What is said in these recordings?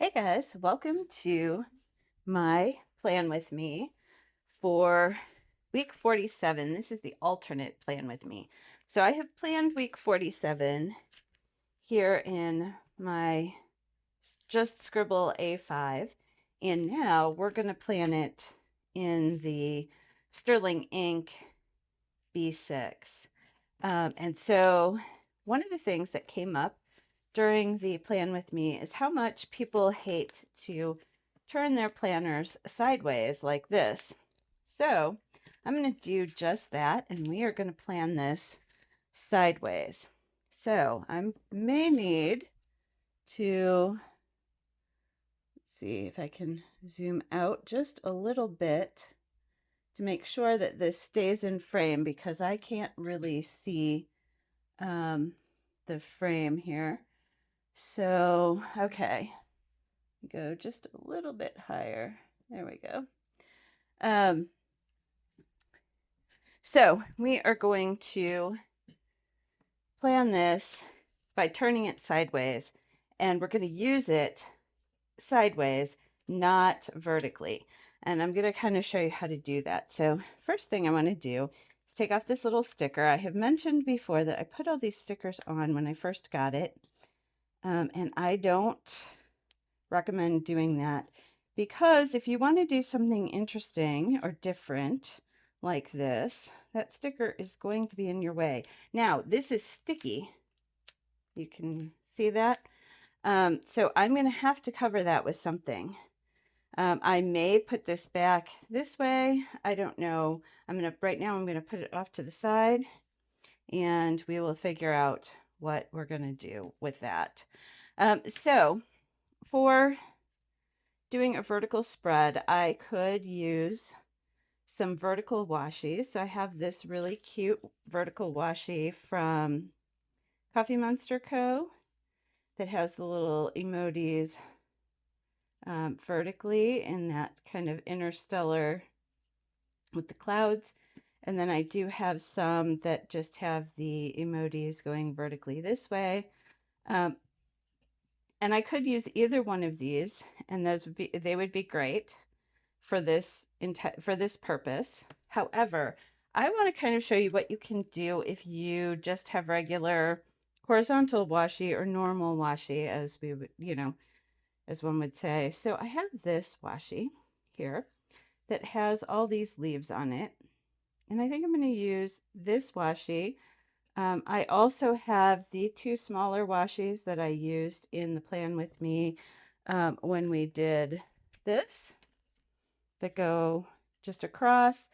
Hey guys, welcome to my plan with me for week 47. This is the alternate plan with me. So I have planned week 47 here in my just scribble A5, and now we're going to plan it in the Sterling ink B6. And so one of the things that came up during the plan with me is how much people hate to turn their planners sideways like this. So I'm going to do just that, and we are going to plan this sideways. So I may need to, let's see if I can zoom out just a little bit to make sure that this stays in frame, because I can't really see the frame here. So, okay, go just a little bit higher. There we go. So we are going to plan this by turning it sideways, and we're going to use it sideways, not vertically. And I'm going to kind of show you how to do that. So first thing I want to do is take off this little sticker. I have mentioned before that I put all these stickers on when I first got it. And I don't recommend doing that, because if you want to do something interesting or different like this, that sticker is going to be in your way. Now, this is sticky. You can see that. So I'm going to have to cover that with something. I may put this back this way. I don't know. Right now I'm going to put it off to the side, and we will figure out what we're going to do with that. So for doing a vertical spread, I could use some vertical washi. So I have this really cute vertical washi from Coffee Monster Co. that has the little emojis vertically in that kind of interstellar with the clouds. And then I do have some that just have the emojis going vertically this way. And I could use either one of these, and they would be great for this purpose. However, I want to kind of show you what you can do if you just have regular horizontal washi or normal washi, as we would, as one would say. So I have this washi here that has all these leaves on it, and I think I'm going to use this washi. I also have the two smaller washis that I used in the plan with me when we did this, that go just across.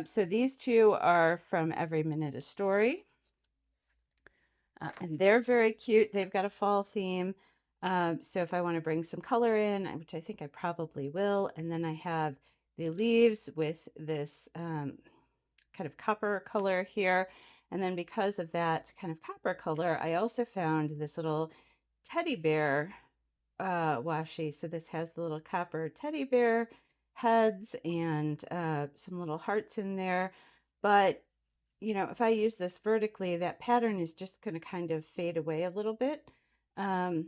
So these two are from Every Minute a Story. And they're very cute. They've got a fall theme. So if I want to bring some color in, which I think I probably will, and then I have the leaves with this kind of copper color here. And then because of that kind of copper color, I also found this little teddy bear washi. So this has the little copper teddy bear heads and some little hearts in there. But if I use this vertically, that pattern is just going to kind of fade away a little bit. I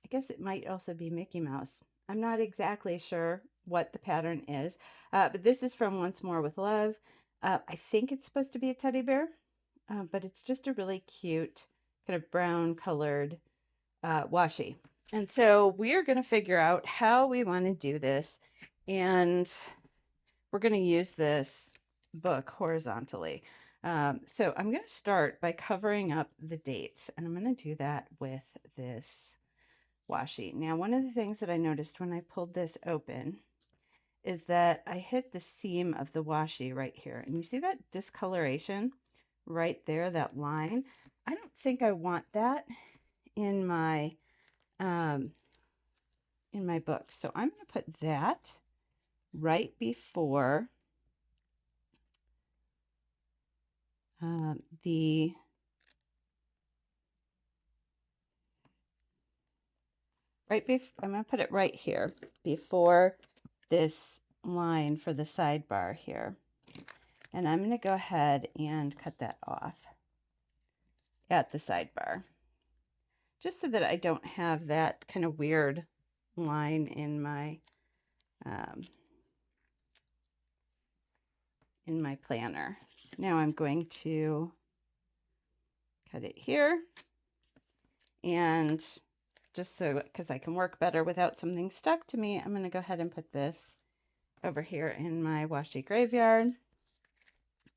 guess it might also be Mickey Mouse. I'm not exactly sure what the pattern is, but this is from Once More with Love. I think it's supposed to be a teddy bear, but it's just a really cute kind of brown colored washi. And so we are going to figure out how we want to do this, and we're going to use this book horizontally. So I'm going to start by covering up the dates, and I'm going to do that with this washi. Now, one of the things that I noticed when I pulled this open is that I hit the seam of the washi right here. And you see that discoloration right there, that line? I don't think I want that in my book. So I'm going to put that right before I'm going to put it right here before this line for the sidebar here. And I'm going to go ahead and cut that off at the sidebar, just so that I don't have that kind of weird line in my planner. Now I'm going to cut it here, and just so, because I can work better without something stuck to me, I'm going to go ahead and put this over here in my washi graveyard.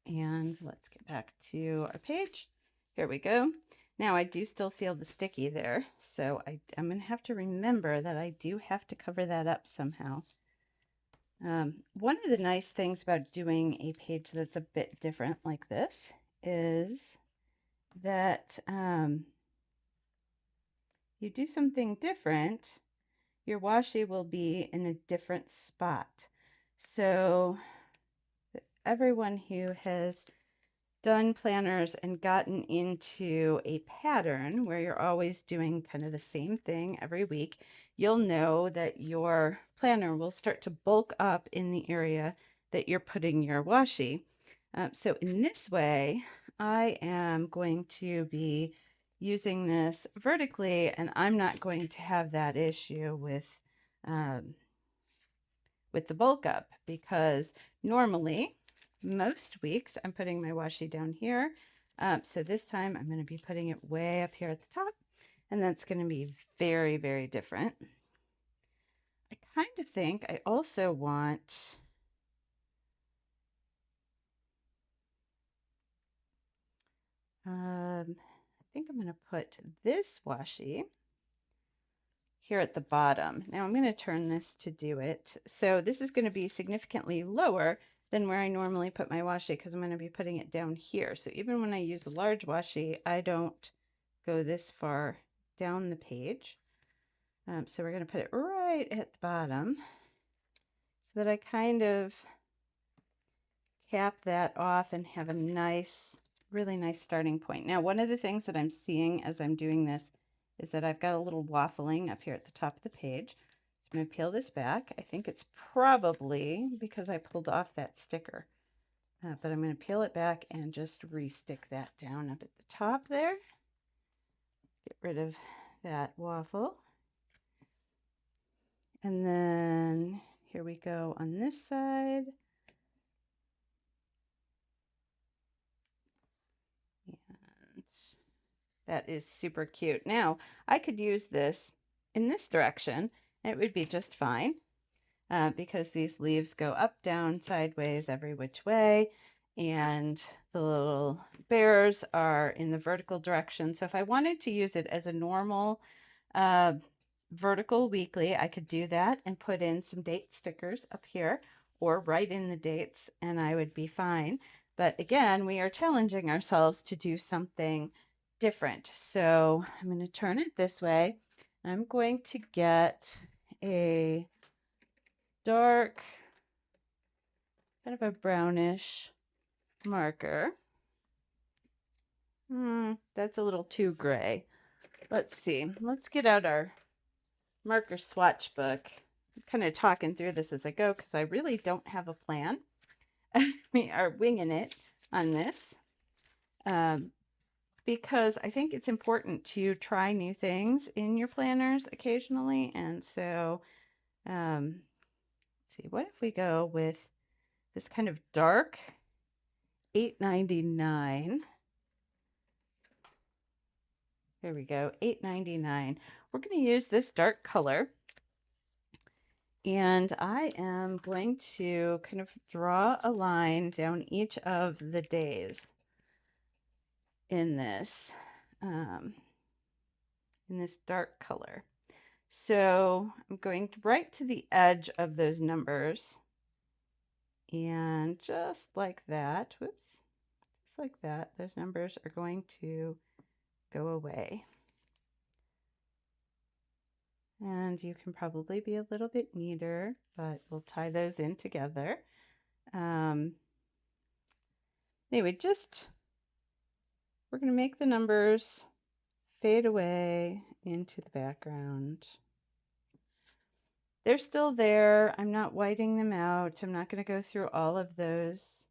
And let's get back to our page. Here we go. Now I do still feel the sticky there, so I'm going to have to remember that I do have to cover that up somehow. One of the nice things about doing a page that's a bit different like this is that you do something different, your washi will be in a different spot. So everyone who has done planners and gotten into a pattern where you're always doing kind of the same thing every week, you'll know that your planner will start to bulk up in the area that you're putting your washi. So in this way, I am going to be using this vertically, and I'm not going to have that issue with the bulk up, because normally most weeks I'm putting my washi down here. So this time I'm going to be putting it way up here at the top, and that's going to be very, very different. I kind of think I also want I think I'm going to put this washi here at the bottom. Now I'm going to turn this to do it. So this is going to be significantly lower than where I normally put my washi, because I'm going to be putting it down here. So even when I use a large washi, I don't go this far down the page. So we're going to put it right at the bottom so that I kind of cap that off and have a nice, really nice starting point. Now, one of the things that I'm seeing as I'm doing this is that I've got a little waffling up here at the top of the page. So I'm going to peel this back. I think it's probably because I pulled off that sticker. But I'm going to peel it back and just re-stick that down up at the top there. Get rid of that waffle. And then here we go on this side. And that is super cute. Now, I could use this in this direction, and it would be just fine, because these leaves go up, down, sideways, every which way, and the little bears are in the vertical direction. So if I wanted to use it as a normal vertical weekly, I could do that and put in some date stickers up here or write in the dates, and I would be fine. But again, we are challenging ourselves to do something different. So I'm going to turn it this way. I'm going to get a dark, kind of a brownish marker. That's a little too gray. Let's see. Let's get out our marker swatch book. I'm kind of talking through this as I go because I really don't have a plan. We are winging it on this, because I think it's important to try new things in your planners occasionally. And so, let's see, what if we go with this kind of dark $8.99? There we go, $8.99. We're going to use this dark color, and I am going to kind of draw a line down each of the days in this dark color. So I'm going right to the edge of those numbers, and just like that, whoops, just like that, those numbers are going to go away. And you can probably be a little bit neater, but we'll tie those in together. Anyway, we're going to make the numbers fade away into the background. They're still there. I'm not whiting them out. I'm not going to go through all of those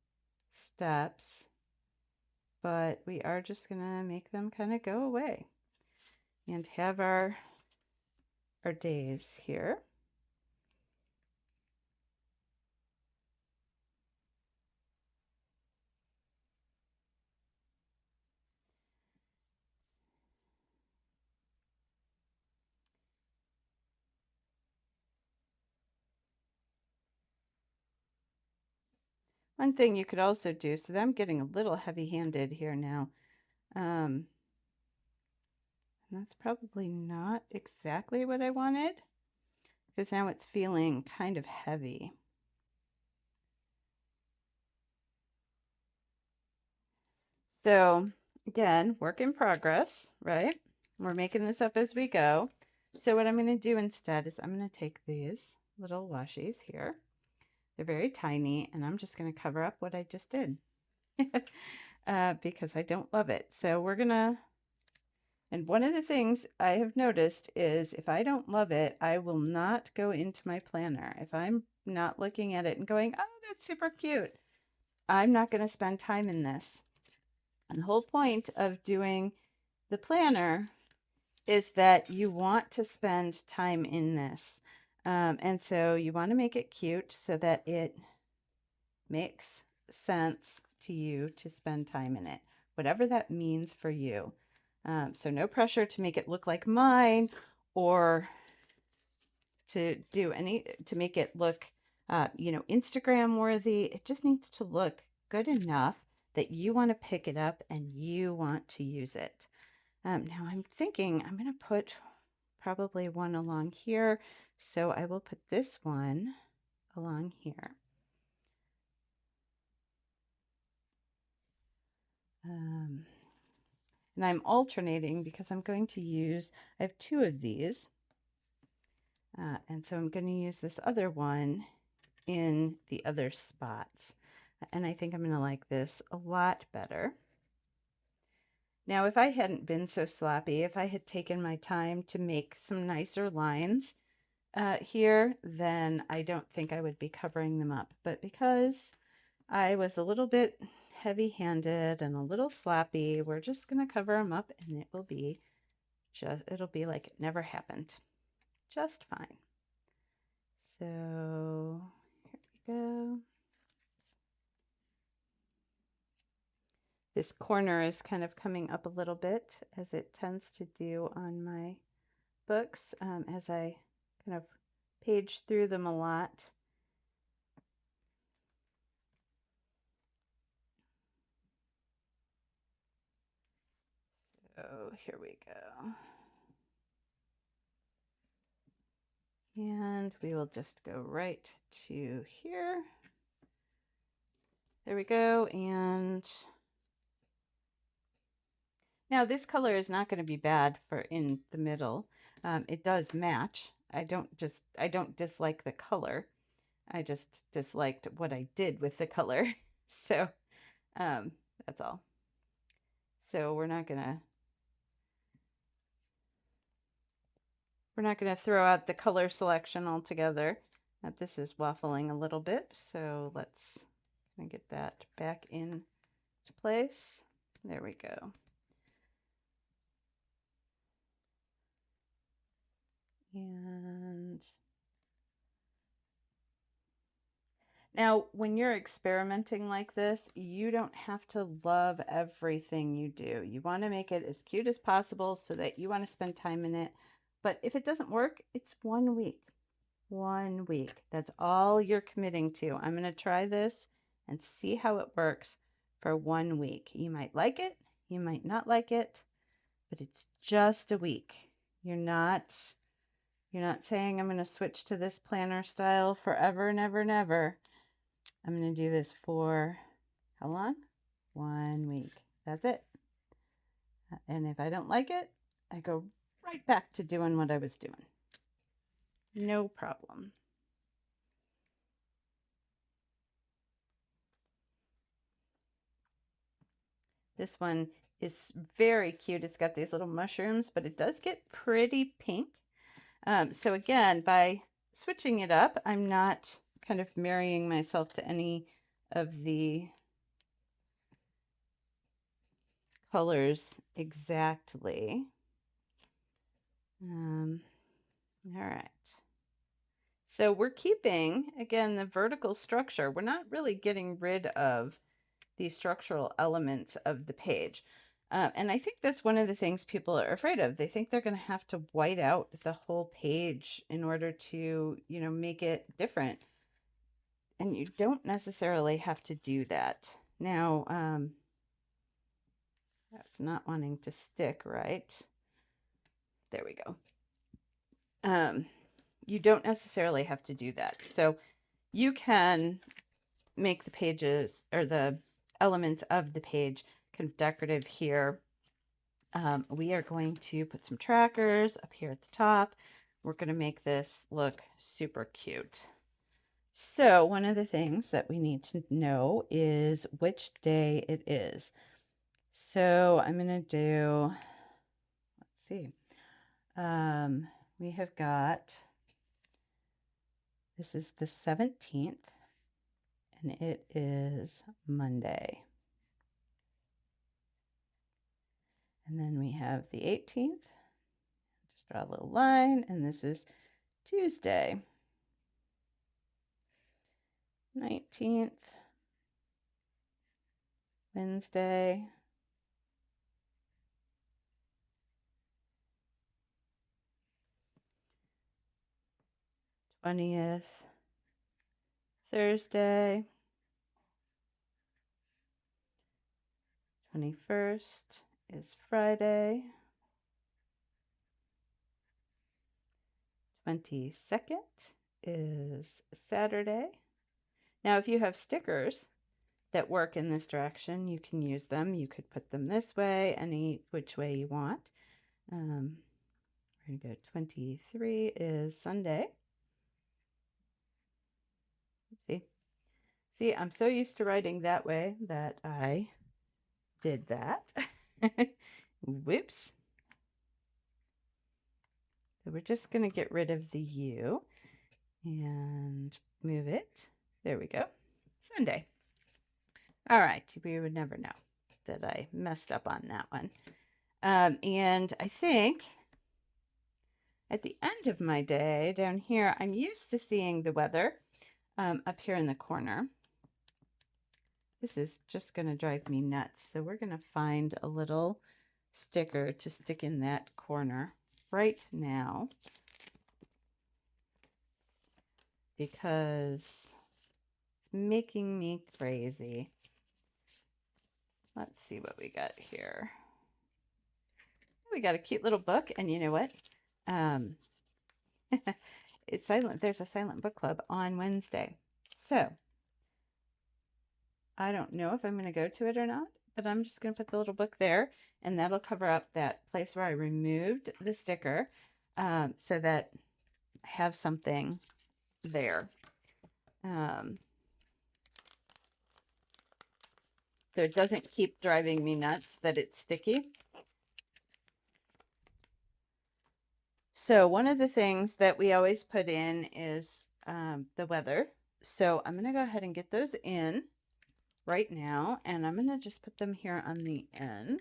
steps, but we are just going to make them kind of go away and have our our days here. One thing you could also do, so that I'm getting a little heavy-handed here now. That's probably not exactly what I wanted, because now it's feeling kind of heavy. So again, work in progress, right? We're making this up as we go. So what I'm going to do instead is I'm going to take these little washies here. They're very tiny, and I'm just going to cover up what I just did because I don't love it. So we're going to, and one of the things I have noticed is if I don't love it, I will not go into my planner. If I'm not looking at it and going, oh, that's super cute, I'm not going to spend time in this. And the whole point of doing the planner is that you want to spend time in this. And so you want to make it cute so that it makes sense to you to spend time in it, whatever that means for you. So no pressure to make it look like mine or to make it look, Instagram worthy. It just needs to look good enough that you want to pick it up and you want to use it. Now I'm thinking I'm going to put probably one along here. So I will put this one along here. And I'm alternating because I'm going to use, I have two of these. And so I'm going to use this other one in the other spots. And I think I'm going to like this a lot better. Now, if I hadn't been so sloppy, if I had taken my time to make some nicer lines here, then I don't think I would be covering them up. But because I was a little bit heavy-handed and a little sloppy, we're just going to cover them up and it'll be like it never happened. Just fine. So here we go. This corner is kind of coming up a little bit, as it tends to do on my books, as I kind of page through them a lot. So here we go. And we will just go right to here. There we go. And now this color is not going to be bad for in the middle. It does match. I don't dislike the color. I just disliked what I did with the color. So that's all. So we're not gonna throw out the color selection altogether. This is waffling a little bit, so let's kind of get that back into place. There we go. And now, when you're experimenting like this, you don't have to love everything you do. You want to make it as cute as possible so that you want to spend time in it. But if it doesn't work, it's 1 week. 1 week. That's all you're committing to. I'm going to try this and see how it works for 1 week. You might like it, you might not like it, but it's just a week. You're not saying I'm going to switch to this planner style forever and ever and ever. I'm going to do this for how long? 1 week. That's it. And if I don't like it, I go right back to doing what I was doing. No problem. This one is very cute. It's got these little mushrooms, but it does get pretty pink. So again, by switching it up, I'm not kind of marrying myself to any of the colors exactly. All right. So we're keeping, again, the vertical structure. We're not really getting rid of the structural elements of the page. And I think that's one of the things people are afraid of. They think they're going to have to white out the whole page in order to, make it different. And you don't necessarily have to do that. Now, that's not wanting to stick, right? There we go. You don't necessarily have to do that. So you can make the pages or the elements of the page kind of decorative here. We are going to put some trackers up here at the top. We're going to make this look super cute. So one of the things that we need to know is which day it is. So I'm going to do, let's see. We have got, this is the 17th, and it is Monday. And then we have the 18th. Just draw a little line, and this is Tuesday. 19th, Wednesday. 20th, Thursday. 21st is Friday. 22nd is Saturday. Now, if you have stickers that work in this direction, you can use them. You could put them this way, any which way you want. We're going to go 23 is Sunday. See, I'm so used to writing that way that I did that. Whoops. So we're just going to get rid of the U and move it. There we go. Sunday. All right. We would never know that I messed up on that one. And I think at the end of my day down here, I'm used to seeing the weather up here in the corner. This is just going to drive me nuts. So we're going to find a little sticker to stick in that corner right now, because it's making me crazy. Let's see what we got here. We got a cute little book, and you know what? It's silent. There's a silent book club on Wednesday. So I don't know if I'm going to go to it or not, but I'm just going to put the little book there, and that'll cover up that place where I removed the sticker, so that I have something there. So it doesn't keep driving me nuts that it's sticky. So one of the things that we always put in is the weather. So I'm going to go ahead and get those in right now, and I'm going to just put them here on the end.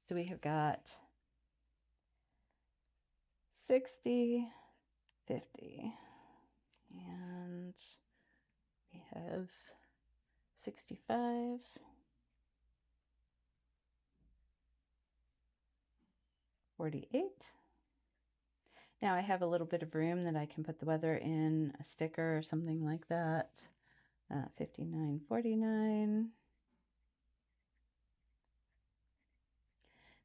So we have got 60, 50, and we have 65, 48. Now I have a little bit of room that I can put the weather in, a sticker or something like that. 59, 49.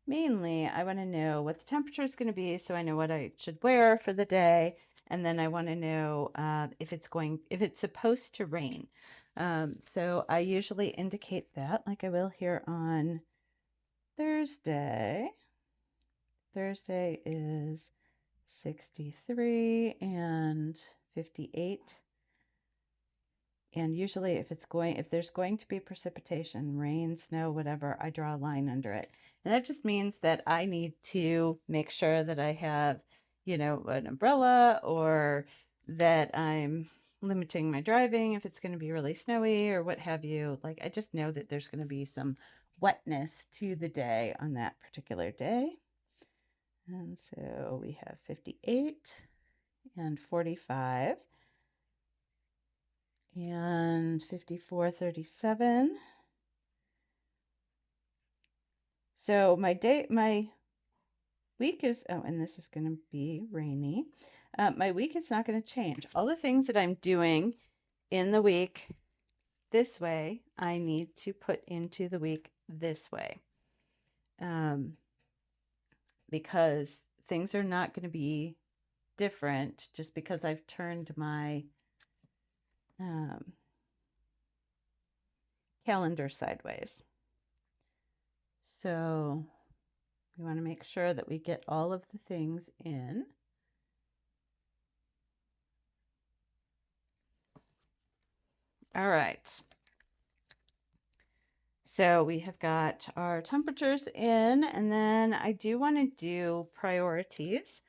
Mainly, I want to know what the temperature is going to be, so I know what I should wear for the day, and then I want to know if it's supposed to rain. So I usually indicate that, like I will here on Thursday. Thursday is 63 and 58. And usually if there's going to be precipitation, rain, snow, whatever, I draw a line under it. And that just means that I need to make sure that I have, an umbrella, or that I'm limiting my driving if it's going to be really snowy or what have you. Like, I just know that there's going to be some wetness to the day on that particular day. And so we have 58 and 45 and 54.37. So my week is, oh, and this is going to be rainy. My week is not going to change. All the things that I'm doing in the week this way, I need to put into the week this way. Because things are not going to be different just because I've turned my calendar sideways. So we want to make sure that we get all of the things in. All right. So we have got our temperatures in, and then I do want to do priorities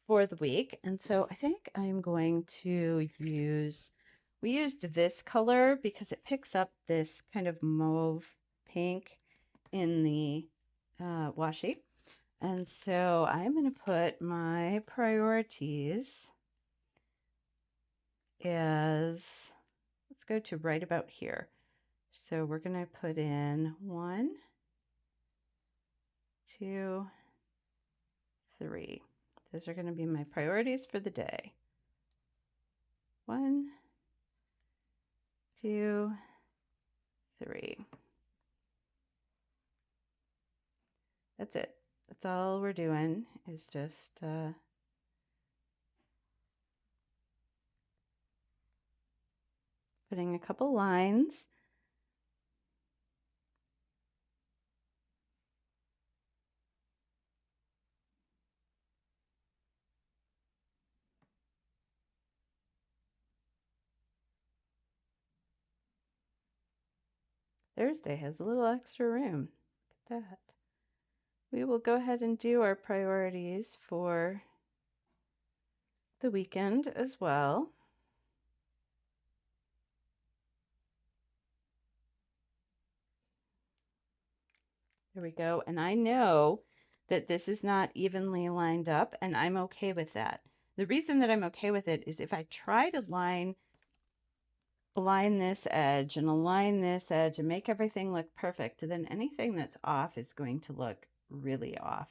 for the week. And so I think I'm going to use, we used this color because it picks up this kind of mauve pink in the washi. And so I'm going to put my priorities as, let's go to right about here. So we're going to put in 1, 2, 3. Those are going to be my priorities for the day. 1, 2, 3. That's it. That's all we're doing is just putting a couple lines. Thursday has a little extra room. Look at that. We will go ahead and do our priorities for the weekend as well. There we go. And I know that this is not evenly lined up, and I'm okay with that. The reason that I'm okay with it is if I try to align this edge and align this edge and make everything look perfect, then anything that's off is going to look really off.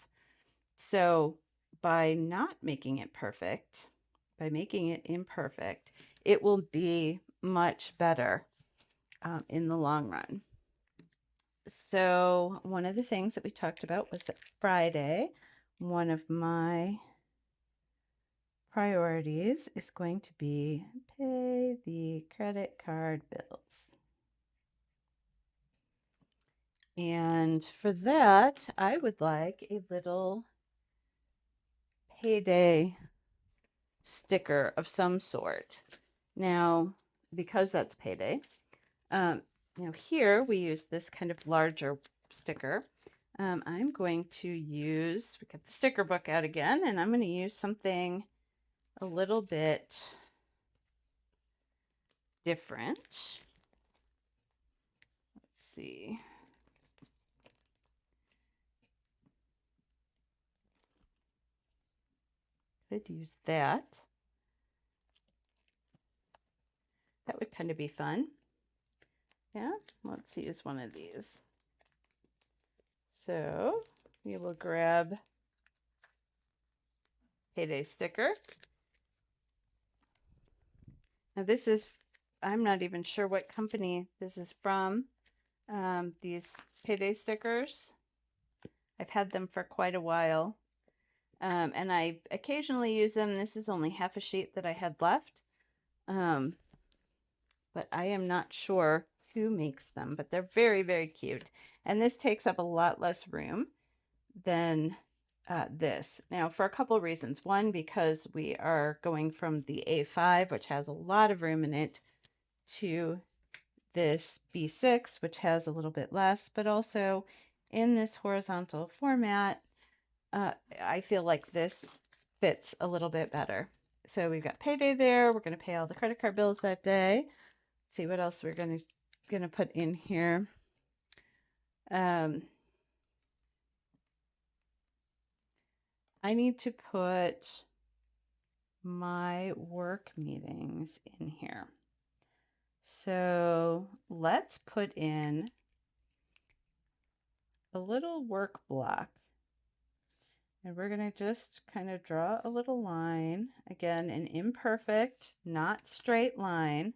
So by not making it perfect, by making it imperfect, it will be much better in the long run. So one of the things that we talked about was that Friday, one of my priorities is going to be pay the credit card bills. And for that, I would like a little payday sticker of some sort. Now, because that's payday, now here we use this kind of larger sticker. I'm going to use, we got the sticker book out again, and I'm going to use something a little bit different. Let's see. Could use that. That would kind of be fun. Yeah, let's use one of these. So we will grab payday sticker. Now this is, I'm not even sure what company this is from. These payday stickers, I've had them for quite a while. And I occasionally use them. This is only half a sheet that I had left. But I am not sure who makes them, but they're very, very cute. And this takes up a lot less room than this. Now, for a couple reasons. One, because we are going from the A5, which has a lot of room in it, to this B6, which has a little bit less, but also in this horizontal format, I feel like this fits a little bit better. So we've got payday there. We're going to pay all the credit card bills that day. Let's see what else we're going to put in here. I need to put my work meetings in here. So let's put in a little work block. And we're going to just kind of draw a little line. Again, an imperfect, not straight line.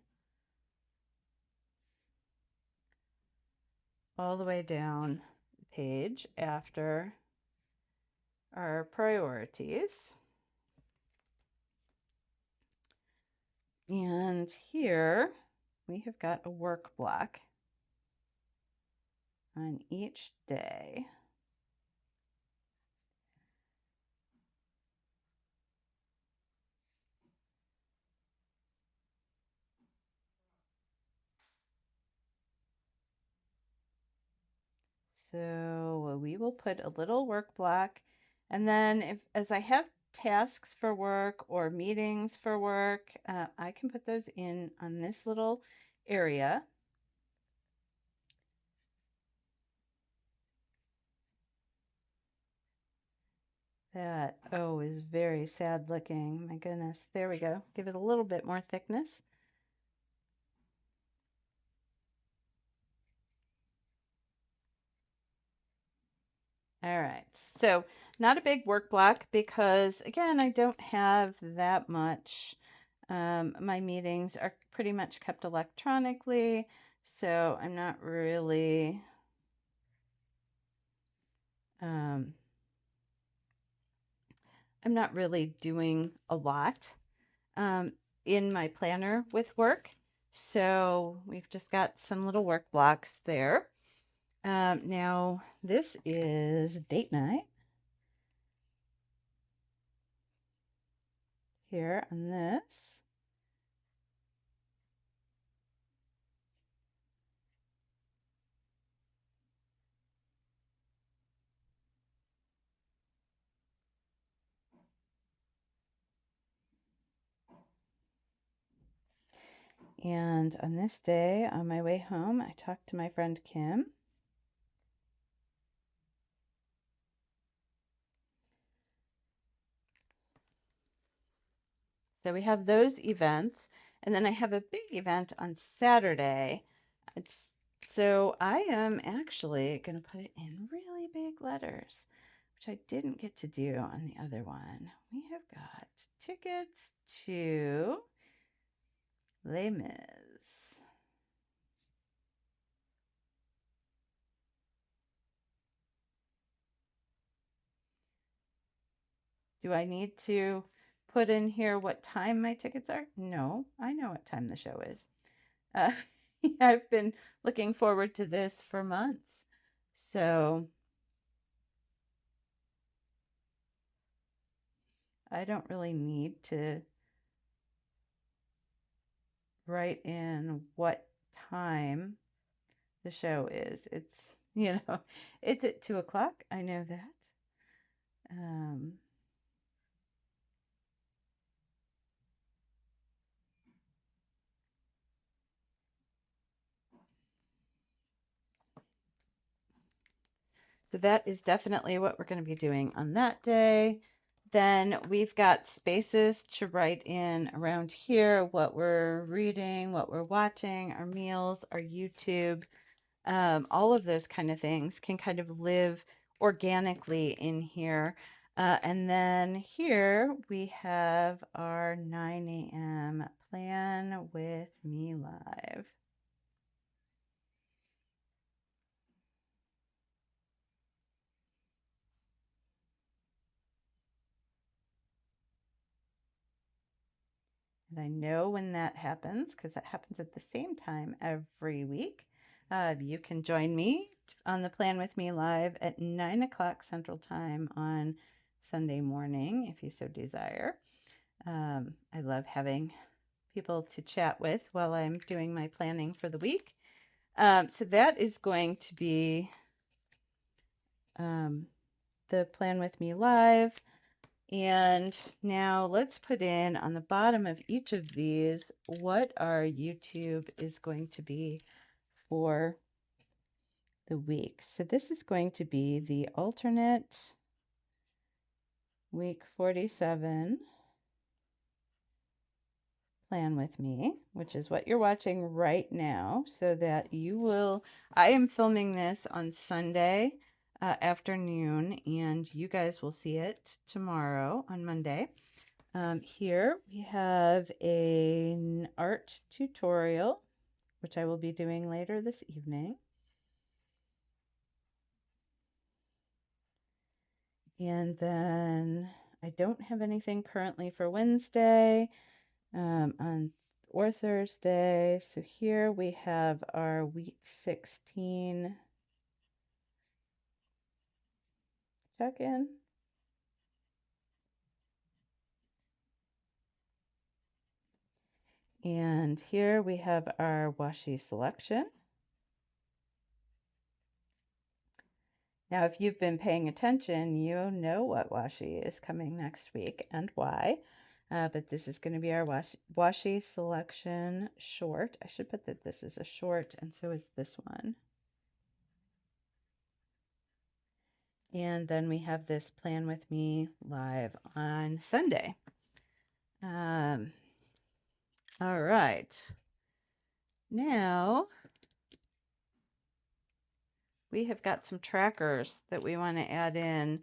All the way down the page after our priorities. And here we have got a work block on each day. So we will put a little work block, and then as I have tasks for work or meetings for work, I can put those in on this little area. That, oh, is very sad looking. My goodness. There we go. Give it a little bit more thickness. All right. So not a big work block because, again, I don't have that much. My meetings are pretty much kept electronically, so I'm not really I'm not really doing a lot in my planner with work. So we've just got some little work blocks there. Now this is date night here on this. And on this day, on my way home, I talked to my friend Kim. So we have those events, and then I have a big event on Saturday. So I am actually going to put it in really big letters, which I didn't get to do on the other one. We have got tickets to Les Mis. Do I need to put in here what time my tickets are? No, I know what time the show is. Uh, I've been looking forward to this for months. So I don't really need to write in what time the show is. It's, it's at 2 o'clock. I know that. Um, so that is definitely what we're going to be doing on that day. Then we've got spaces to write in around here what we're reading, what we're watching, our meals, our YouTube. All of those kind of things can kind of live organically in here. And then here we have our 9 a.m. Plan with Me Live. And I know when that happens because that happens at the same time every week. You can join me on the Plan with Me Live at 9 o'clock Central Time on Sunday morning, if you so desire. I love having people to chat with while I'm doing my planning for the week. So that is going to be the Plan with Me Live. And now let's put in on the bottom of each of these what our YouTube is going to be for the week. So this is going to be the alternate week 47 plan with me, which is what you're watching right now, so that you will. I am filming this on Sunday afternoon, and you guys will see it tomorrow on Monday. Here we have an art tutorial, which I will be doing later this evening. And then I don't have anything currently for Wednesday or Thursday. So here we have our week 16 check-in. And here we have our washi selection. Now, if you've been paying attention, you know what washi is coming next week and why. But this is going to be our washi selection short. I should put that this is a short, and so is this one. And then we have this Plan With Me live on Sunday. All right. Now we have got some trackers that we want to add in.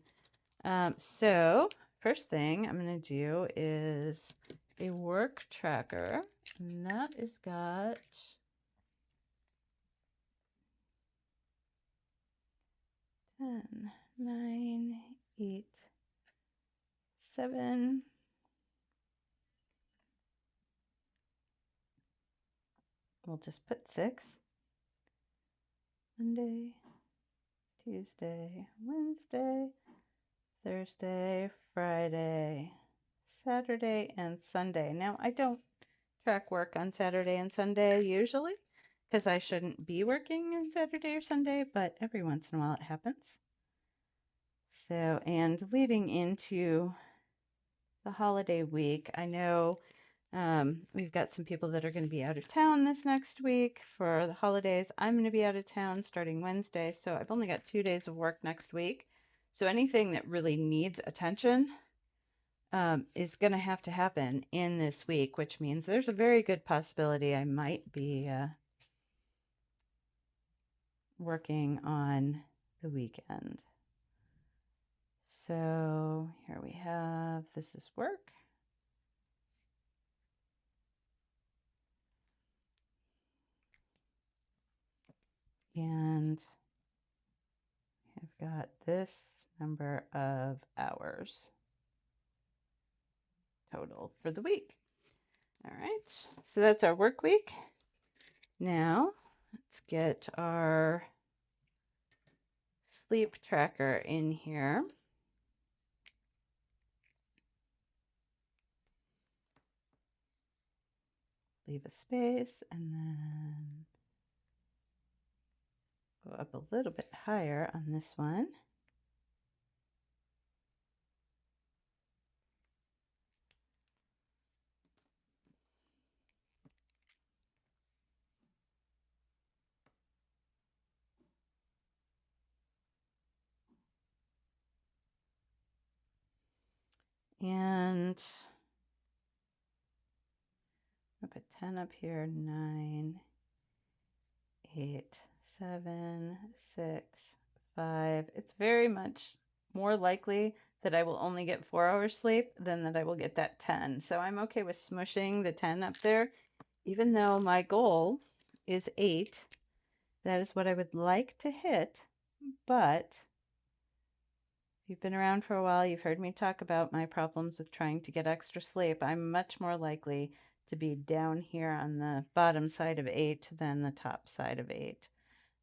So first thing I'm going to do is a work tracker, and that is got 10, 9, 8, 7. We'll just put 6. Monday, Tuesday, Wednesday, Thursday, Friday, Saturday, and Sunday. Now, I don't track work on Saturday and Sunday usually because I shouldn't be working on Saturday or Sunday, but every once in a while it happens. So, and leading into the holiday week, I know we've got some people that are going to be out of town this next week for the holidays. I'm going to be out of town starting Wednesday, so I've only got 2 days of work next week. So anything that really needs attention is going to have to happen in this week, which means there's a very good possibility I might be working on the weekend. So here we have, this is work. And I've got this number of hours total for the week. All right, so that's our work week. Now let's get our sleep tracker in here. Leave a space and then go up a little bit higher on this one. And I'll put 10 up here, 9, 8, 7, 6, 5. It's very much more likely that I will only get 4 hours sleep than that I will get that 10. So I'm okay with smushing the 10 up there, even though my goal is 8. That is what I would like to hit, but if you've been around for a while, you've heard me talk about my problems with trying to get extra sleep. I'm much more likely to be down here on the bottom side of 8 than the top side of 8.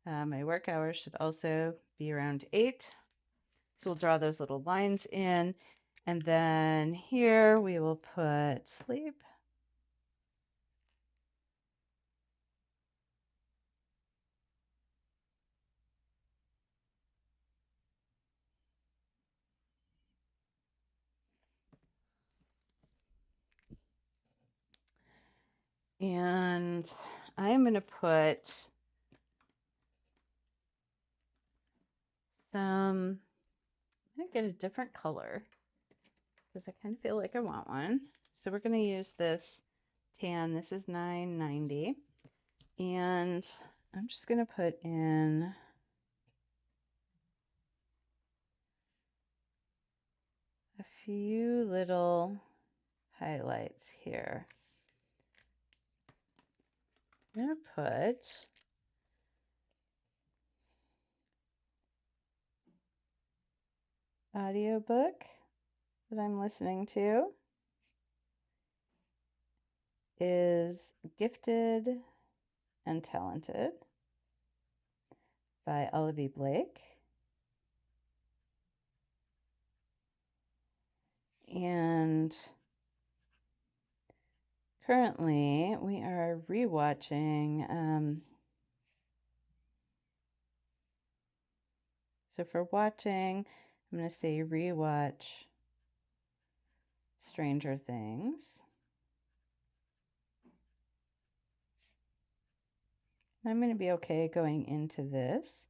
My work hours should also be around 8. So we'll draw those little lines in. And then here we will put sleep. And I'm going to put some, I'm going to get a different color. because I kind of feel like I want one. So we're going to use this tan. This is $9.90. And I'm just going to put in a few little highlights here. I'm going to put audiobook that I'm listening to is Gifted and Talented by Olivia Blake. And currently we are rewatching, so for watching, I'm going to say rewatch Stranger Things. I'm going to be okay going into this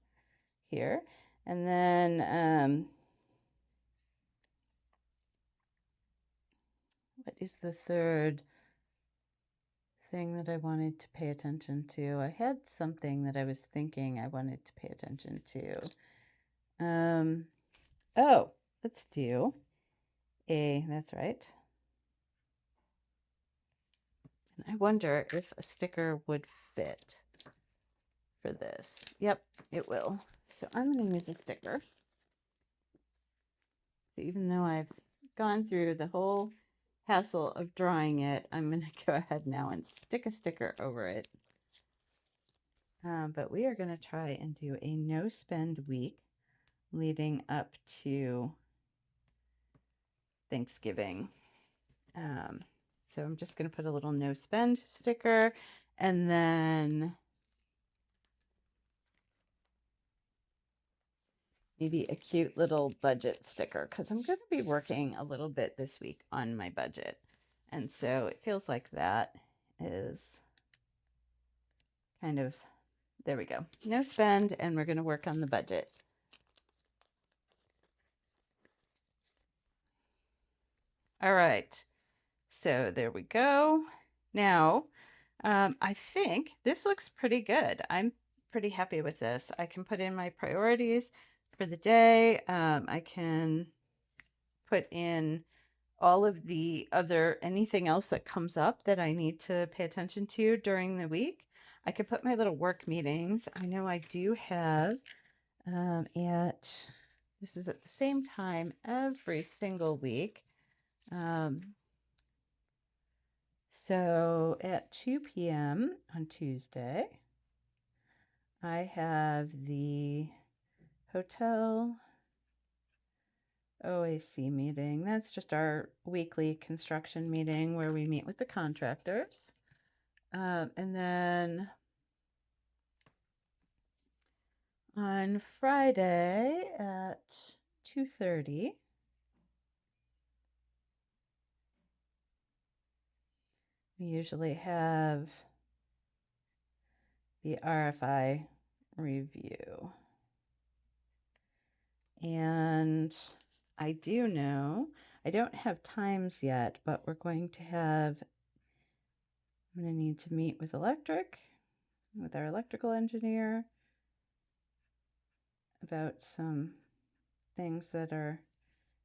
here. And then, what is the third thing that I wanted to pay attention to? I had something that I was thinking I wanted to pay attention to. Oh, let's do that's right. And I wonder if a sticker would fit for this. Yep, it will. So I'm going to use a sticker. So even though I've gone through the whole hassle of drawing it, I'm going to go ahead now and stick a sticker over it. But we are going to try and do a no spend week leading up to Thanksgiving. So I'm just going to put a little no spend sticker, and then maybe a cute little budget sticker, because I'm going to be working a little bit this week on my budget. And so it feels like that is kind of, there we go. No spend, and we're going to work on the budget. All right. So there we go. Now, I think this looks pretty good. I'm pretty happy with this. I can put in my priorities for the day. I can put in all of the other, anything else that comes up that I need to pay attention to during the week. I could put my little work meetings. I know I do have this is at the same time every single week. So at 2 p.m. on Tuesday, I have the hotel OAC meeting. That's just our weekly construction meeting where we meet with the contractors. And then on Friday at 2:30, we usually have the RFI review. And I do know, I don't have times yet, but we're going to have, I'm going to need to meet with with our electrical engineer about some things that are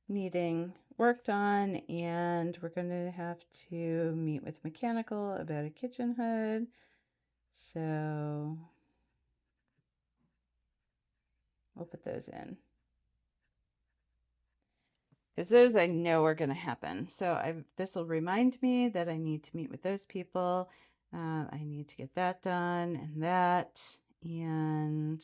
needing worked on, and we're going to have to meet with mechanical about a kitchen hood. So we'll put those in, because those I know are going to happen. So this will remind me that I need to meet with those people. I need to get that done and that, and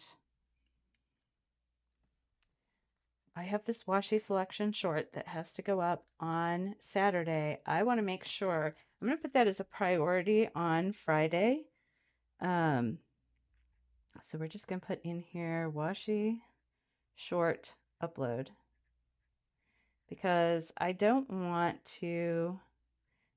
I have this washi selection short that has to go up on Saturday. I want to make sure, I'm going to put that as a priority on Friday. So we're just going to put in here washi short upload, because I don't want to,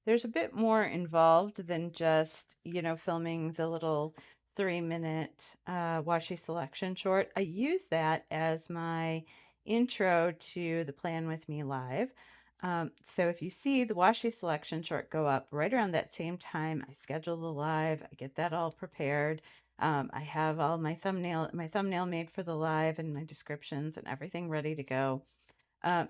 there's a bit more involved than just, filming the little 3-minute washi selection short. I use that as my intro to the Plan With Me Live. So if you see the washi selection chart go up right around that same time, I schedule the live, I get that all prepared. I have all my thumbnail made for the live and my descriptions and everything ready to go.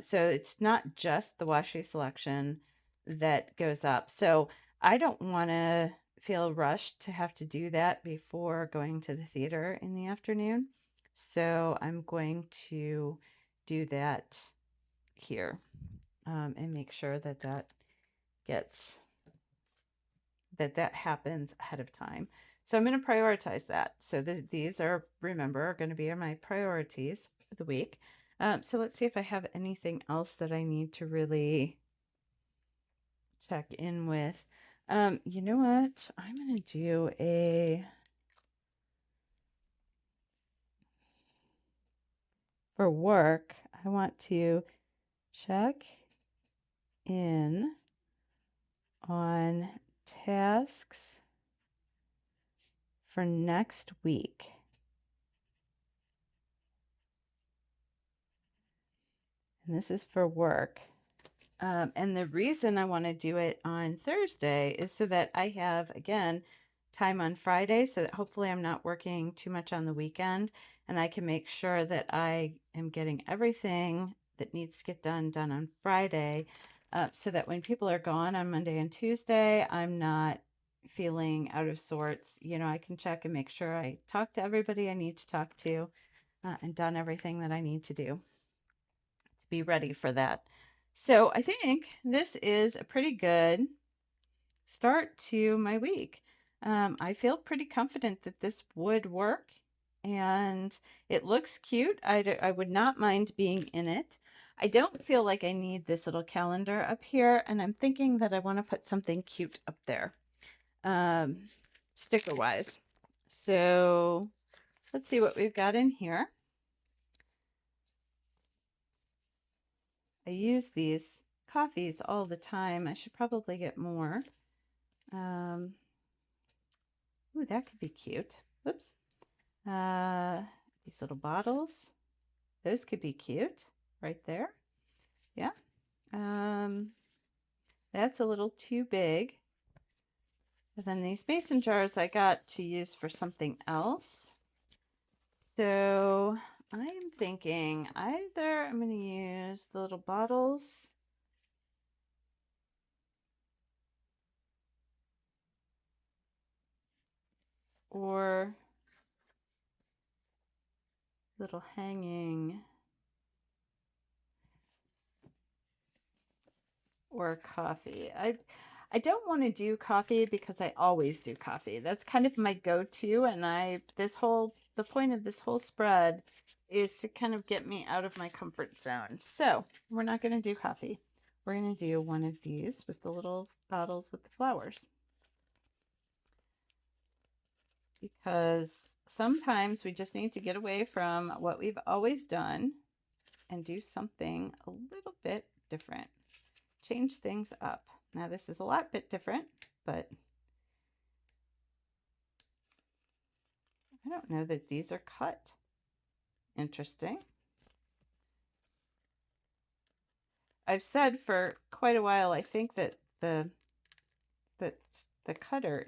So it's not just the washi selection that goes up. So I don't want to feel rushed to have to do that before going to the theater in the afternoon. So I'm going to do that here, and make sure that gets that happens ahead of time. So I'm going to prioritize that. So these are, remember, are going to be my priorities for the week. So let's see if I have anything else that I need to really check in with. You know what? I'm going to do for work, I want to check in on tasks for next week. And this is for work. And the reason I want to do it on Thursday is so that I have, again, time on Friday, so that hopefully I'm not working too much on the weekend, and I can make sure that I am getting everything that needs to get done on Friday, so that when people are gone on Monday and Tuesday, I'm not feeling out of sorts. You know, I can check and make sure I talk to everybody I need to talk to, and done everything that I need to do to be ready for that. So I think this is a pretty good start to my week. I feel pretty confident that this would work, and it looks cute. I would not mind being in it. I don't feel like I need this little calendar up here, and I'm thinking that I want to put something cute up there, sticker wise. So let's see what we've got in here. I use these coffees all the time. I should probably get more. Ooh, that could be cute. Oops. These little bottles. Those could be cute right there. Yeah. That's a little too big. And then these mason jars I got to use for something else. So I am thinking either I'm going to use the little bottles or little hanging or coffee. I don't want to do coffee because I always do coffee. That's kind of my go-to, and the point of this whole spread is to kind of get me out of my comfort zone. So we're not going to do coffee. We're going to do one of these with the little bottles with the flowers, because sometimes we just need to get away from what we've always done and do something a little bit different. Change things up. Now this is a lot bit different, but I don't know that these are cut. Interesting. I've said for quite a while I think that that the cutter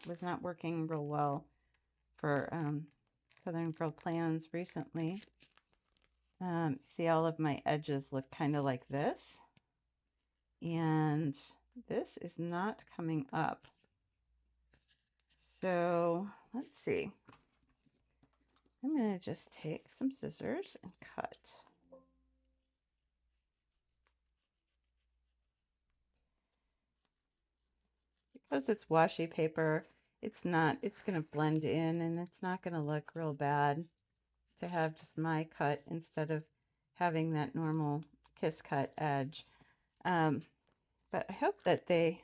was not working real well for Southern Girl Plans recently. See, all of my edges look kind of like this, and this is not coming up. So let's see. I'm going to just take some scissors and cut. Because it's washi paper, it's going to blend in, and it's not going to look real bad to have just my cut instead of having that normal kiss cut edge. But I hope that they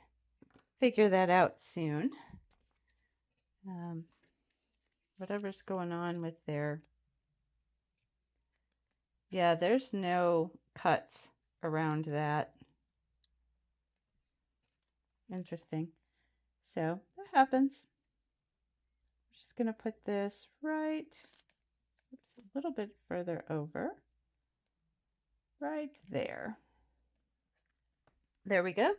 figure that out soon. Whatever's going on with yeah, there's no cuts around that. Interesting. So that happens. I'm just going to put this right, oops, a little bit further over, right there. There we go.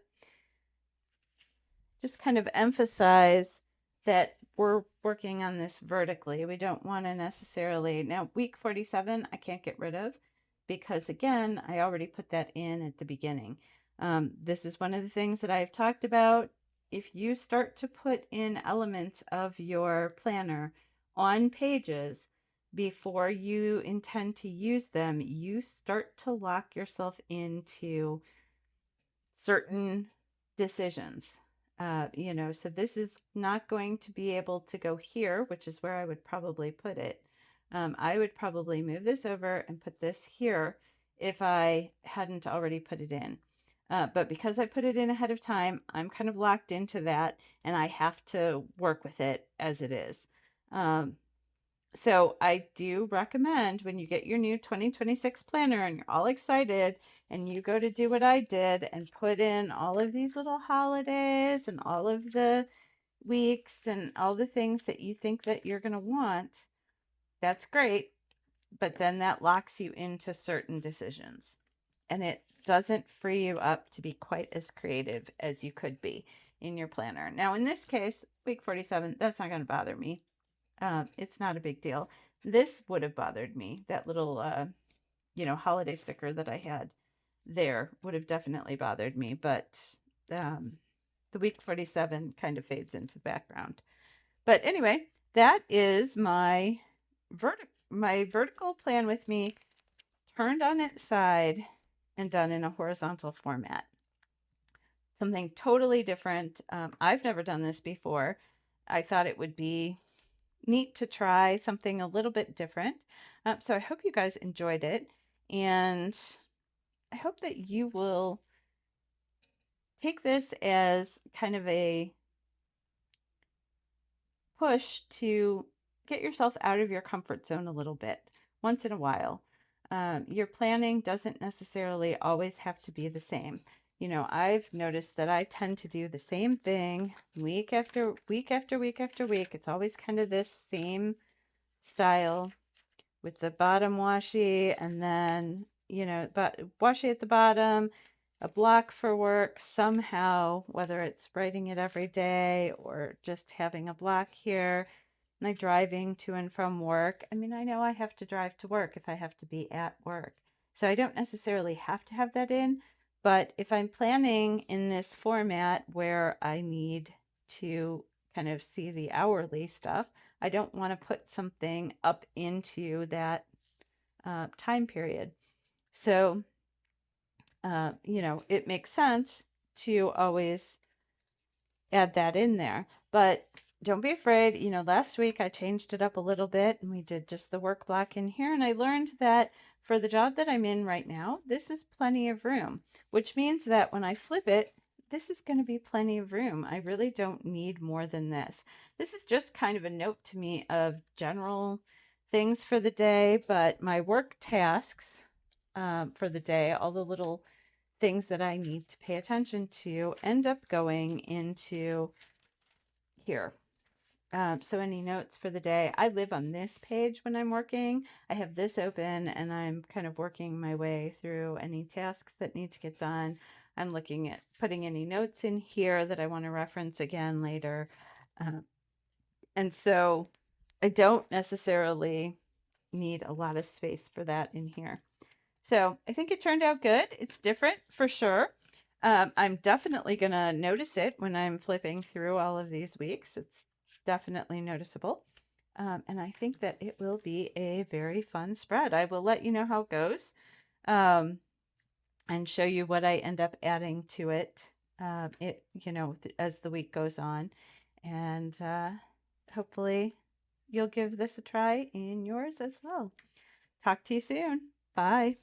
Just kind of emphasize that we're working on this vertically. We don't want to necessarily, now week 47, I can't get rid of because again, I already put that in at the beginning. This is one of the things that I've talked about. If you start to put in elements of your planner on pages before you intend to use them, you start to lock yourself into certain decisions. So this is not going to be able to go here, which is where I would probably put it. I would probably move this over and put this here if I hadn't already put it in. But because I put it in ahead of time, I'm kind of locked into that and I have to work with it as it is. So I do recommend when you get your new 2026 planner and you're all excited and you go to do what I did and put in all of these little holidays and all of the weeks and all the things that you think that you're going to want, that's great. But then that locks you into certain decisions and it doesn't free you up to be quite as creative as you could be in your planner. Now, in this case, week 47, that's not going to bother me. It's not a big deal. This would have bothered me. That little, holiday sticker that I had there would have definitely bothered me. But the week 47 kind of fades into the background. But anyway, that is my vertical plan with me turned on its side and done in a horizontal format. Something totally different. I've never done this before. I thought it would be neat to try something a little bit different. So I hope you guys enjoyed it. And I hope that you will take this as kind of a push to get yourself out of your comfort zone a little bit once in a while. Your planning doesn't necessarily always have to be the same. I've noticed that I tend to do the same thing week after week after week after week. It's always kind of this same style with the bottom washi and then, but washi at the bottom, a block for work somehow, whether it's writing it every day or just having a block here. Like driving to and from work. I mean, I know I have to drive to work if I have to be at work. So I don't necessarily have to have that in, but if I'm planning in this format where I need to kind of see the hourly stuff, I don't want to put something up into that time period. So, it makes sense to always add that in there. But don't be afraid. Last week I changed it up a little bit and we did just the work block in here. And I learned that for the job that I'm in right now, this is plenty of room, which means that when I flip it, this is going to be plenty of room. I really don't need more than this. This is just kind of a note to me of general things for the day, but my work tasks for the day, all the little things that I need to pay attention to end up going into here. So any notes for the day, I live on this page when I'm working. I have this open and I'm kind of working my way through any tasks that need to get done. I'm looking at putting any notes in here that I want to reference again later. And so I don't necessarily need a lot of space for that in here. So I think it turned out good. It's different for sure. I'm definitely going to notice it when I'm flipping through all of these weeks. It's definitely noticeable. And I think that it will be a very fun spread. I will let you know how it goes and show you what I end up adding to it, as the week goes on. And hopefully you'll give this a try in yours as well. Talk to you soon. Bye.